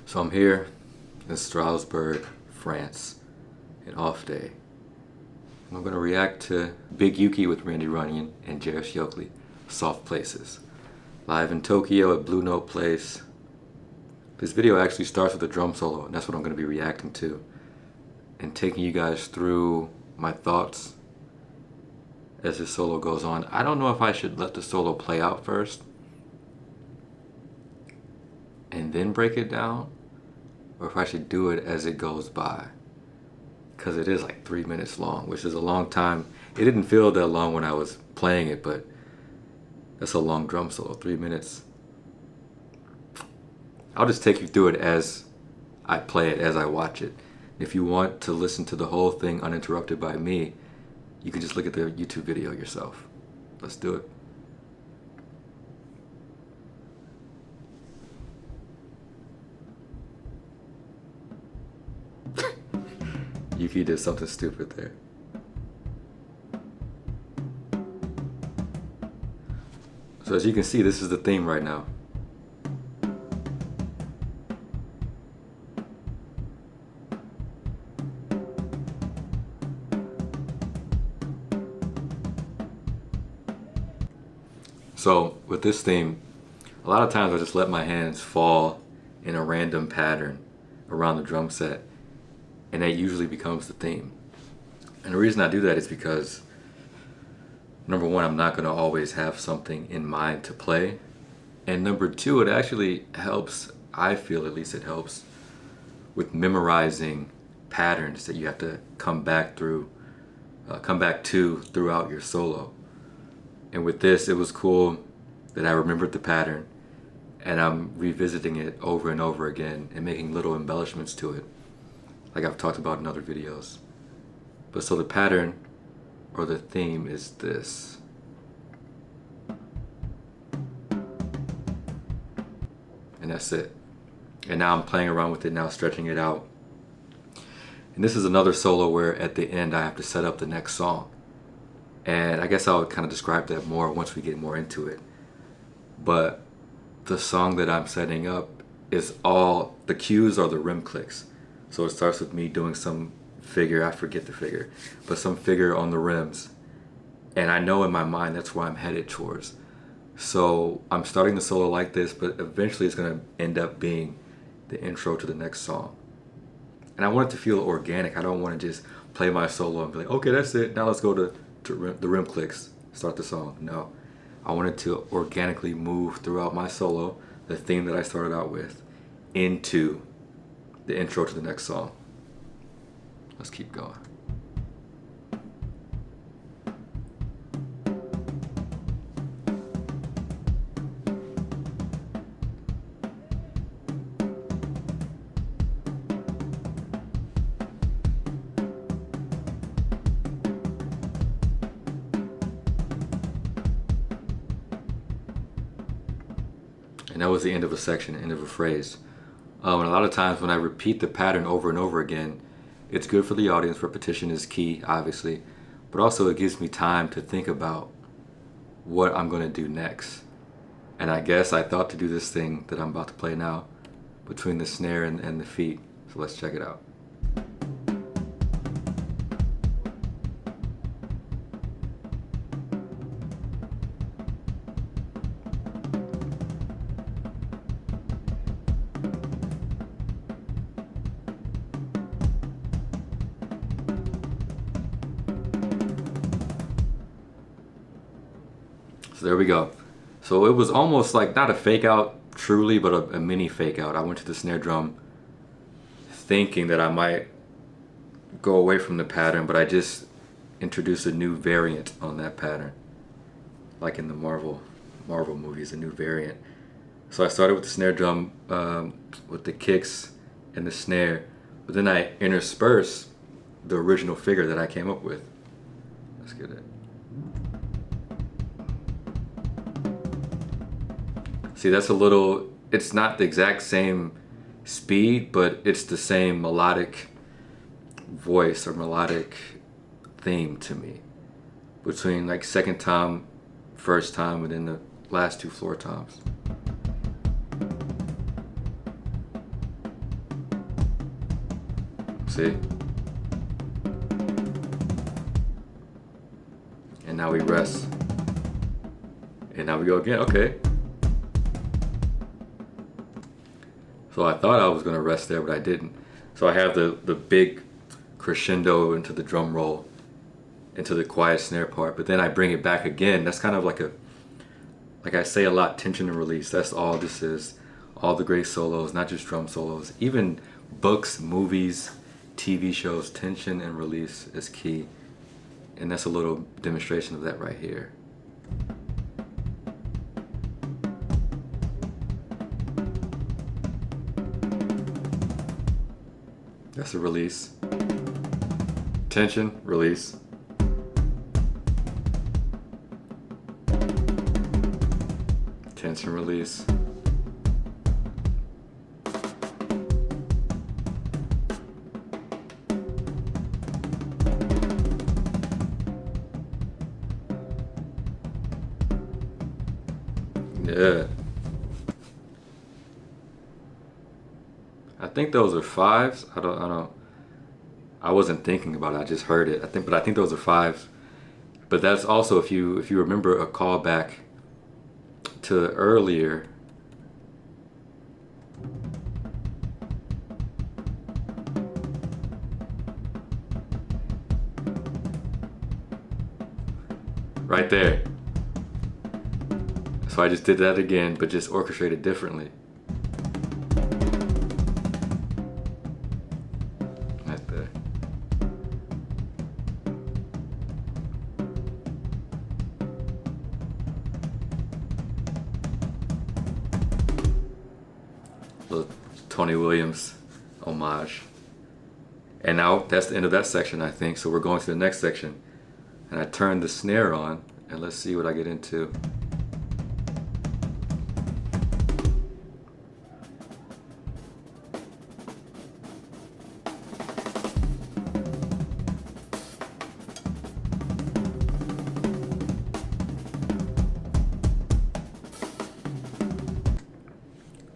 So I'm here in Strasbourg, France, an off day. And I'm gonna react to Big Yuki with Randy Runyon and Jarris Yokley, Soft Places. Live in Tokyo at Blue Note Place. This video actually starts with a drum solo, and that's what I'm gonna be reacting to. And taking you guys through my thoughts as this solo goes on. I don't know if I should let the solo play out first and then break it down, or if I should do it as it goes by. Because it is like 3 minutes long, which is a long time. It didn't feel that long when I was playing it, but that's a long drum solo, 3 minutes. I'll just take you through it as I play it, as I watch it. If you want to listen to the whole thing uninterrupted by me, you can just look at the YouTube video yourself. Let's do it. Yuki did something stupid there. So as you can see, this is the theme right now. So with this theme, a lot of times I just let my hands fall in a random pattern around the drum set, and that usually becomes the theme. And the reason I do that is because, number one, I'm not gonna always have something in mind to play. And number two, it actually helps, I feel at least it helps, with memorizing patterns that you have to come back to throughout your solo. And with this, it was cool that I remembered the pattern and I'm revisiting it over and over again and making little embellishments to it, like I've talked about in other videos. But so the pattern or the theme is this. And that's it. And now I'm playing around with it now, stretching it out. And this is another solo where at the end I have to set up the next song. And I guess I'll kind of describe that more once we get more into it. But the song that I'm setting up is all, the cues are the rim clicks. So it starts with me doing some figure, I forget the figure, but some figure on the rims. And I know in my mind that's where I'm headed towards. So I'm starting the solo like this, but eventually it's gonna end up being the intro to the next song. And I want it to feel organic. I don't want to just play my solo and be like, okay, that's it, now let's go to the rim clicks, start the song. No, I wanted to organically move throughout my solo, the theme that I started out with, into the intro to the next song. Let's keep going. And that was the end of a section, end of a phrase. And a lot of times when I repeat the pattern over and over again, it's good for the audience. Repetition is key, obviously, but also it gives me time to think about what I'm gonna do next. And I guess I thought to do this thing that I'm about to play now between the snare and the feet. So let's check it out. So there we go. So it was almost like not a fake out truly, but a mini fake out. I went to the snare drum thinking that I might go away from the pattern, but I just introduced a new variant on that pattern. Like in the Marvel movies, a new variant. So I started with the snare drum, with the kicks and the snare, but then I interspersed the original figure that I came up with. Let's get it. See, that's a little, it's not the exact same speed, but it's the same melodic voice or melodic theme to me. Between like second time, first time, and then the last two floor toms. See? And now we rest. And now we go again. Okay. So I thought I was going to rest there, but I didn't. So I have the big crescendo into the drum roll, into the quiet snare part, but then I bring it back again. That's kind of like I say a lot, tension and release. That's all this is. All the great solos, not just drum solos. Even books, movies, TV shows, tension and release is key. And that's a little demonstration of that right here. That's a release. Tension, release. Tension, release. Yeah. I think those are fives. I wasn't thinking about it. I just heard it. But I think those are fives. But that's also, if you remember a callback to earlier. Right there. So I just did that again, but just orchestrated differently. Right there. Little Tony Williams homage. And now that's the end of that section, I think. So we're going to the next section. And I turn the snare on, and let's see what I get into.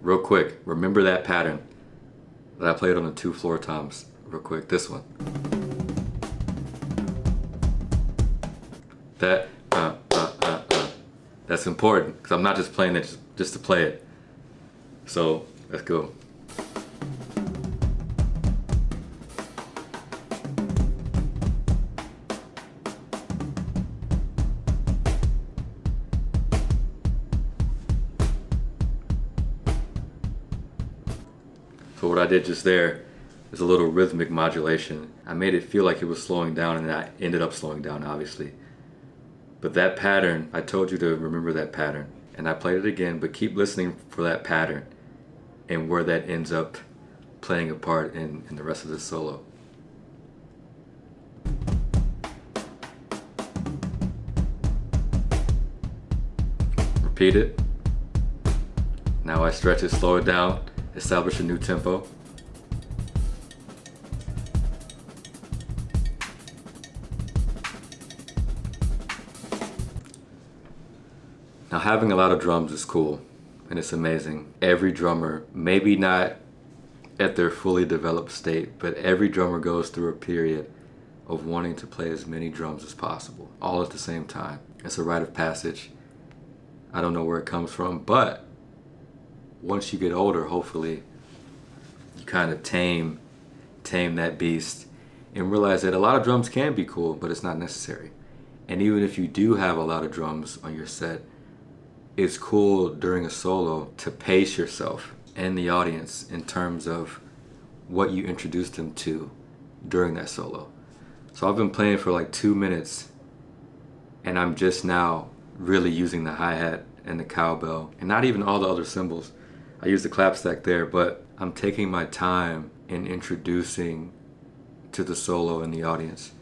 Real quick, remember that pattern that I played on the 2 floor toms. Real quick, this one. That, that's important, because I'm not just playing it just to play it. So, let's go. So what I did just there is a little rhythmic modulation. I made it feel like it was slowing down, and I ended up slowing down, obviously. But that pattern, I told you to remember that pattern. And I played it again, but keep listening for that pattern and where that ends up playing a part in the rest of the solo. Repeat it. Now I stretch it, slow it down, establish a new tempo. Now having a lot of drums is cool and it's amazing. Every drummer, maybe not at their fully developed state, but every drummer goes through a period of wanting to play as many drums as possible, all at the same time. It's a rite of passage. I don't know where it comes from, but once you get older, hopefully you kind of tame that beast and realize that a lot of drums can be cool, but it's not necessary. And even if you do have a lot of drums on your set, it's cool during a solo to pace yourself and the audience in terms of what you introduce them to during that solo. So I've been playing for like 2 minutes and I'm just now really using the hi-hat and the cowbell and not even all the other cymbals. I use the clapstack there, but I'm taking my time in introducing to the solo and the audience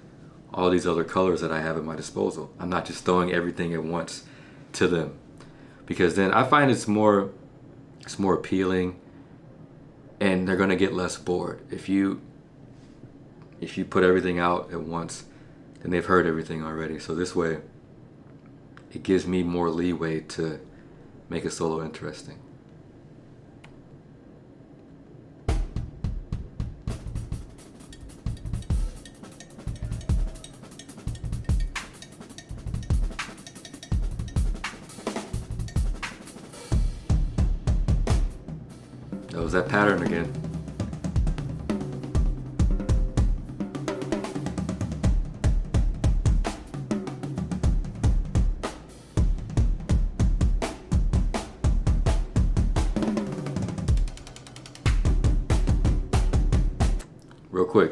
all these other colors that I have at my disposal. I'm not just throwing everything at once to them, because then I find it's more appealing and they're gonna get less bored. If you put everything out at once, then they've heard everything already. So this way, it gives me more leeway to make a solo interesting. was that pattern again. Real quick,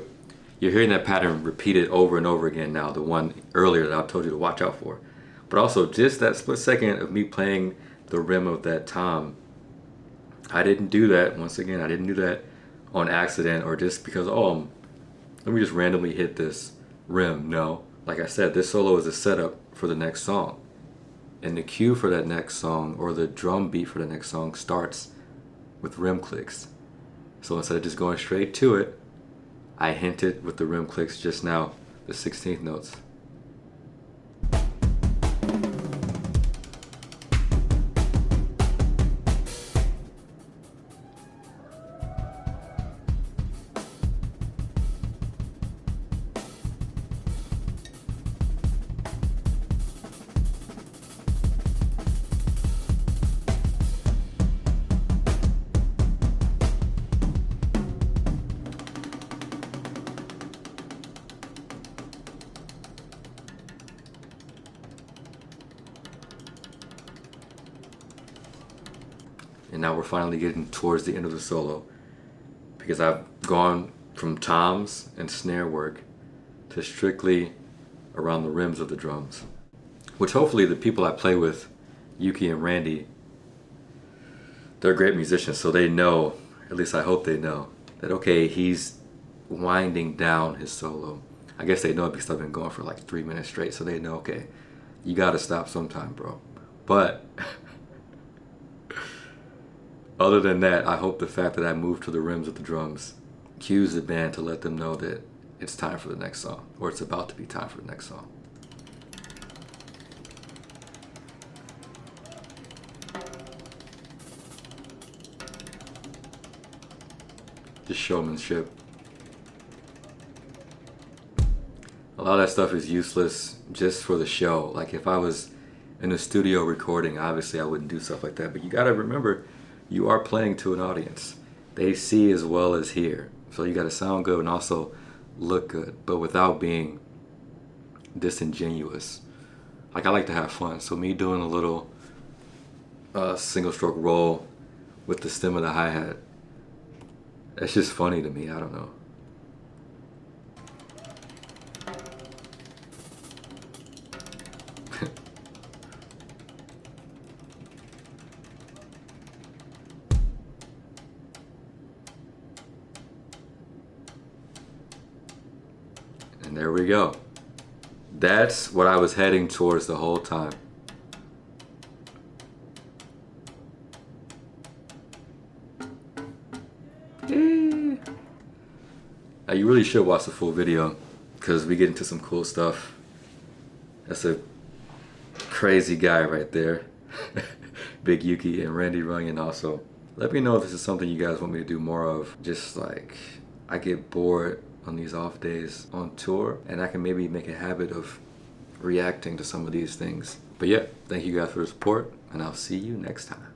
you're hearing that pattern repeated over and over again now, the one earlier that I told you to watch out for. But also, just that split second of me playing the rim of that tom, I didn't do that. Once again, I didn't do that on accident or just because, oh, let me just randomly hit this rim. No, like I said, this solo is a setup for the next song. And the cue for that next song, or the drum beat for the next song, starts with rim clicks. So instead of just going straight to it, I hinted with the rim clicks just now, the 16th notes. And now we're finally getting towards the end of the solo, because I've gone from toms and snare work to strictly around the rims of the drums, which hopefully the people I play with, Yuki and Randy, they're great musicians, so they know, at least I hope they know, that okay, he's winding down his solo. I guess they know it because I've been going for like 3 minutes straight, so they know, okay, you gotta stop sometime, bro. But other than that, I hope the fact that I moved to the rims of the drums cues the band to let them know that it's time for the next song, or it's about to be time for the next song. Just showmanship. A lot of that stuff is useless just for the show. Like if I was in a studio recording, obviously I wouldn't do stuff like that, but you gotta remember, you are playing to an audience. They see as well as hear. So you gotta sound good and also look good, but without being disingenuous. Like I like to have fun, so me doing a little single stroke roll with the stem of the hi-hat, that's just funny to me, I don't know. And there we go. That's what I was heading towards the whole time. Now you really should watch the full video because we get into some cool stuff. That's a crazy guy right there. Big Yuki and Randy Runyon also. Let me know if this is something you guys want me to do more of. Just like, I get bored on these off days on tour, and I can maybe make a habit of reacting to some of these things. But yeah, thank you guys for the support, and I'll see you next time.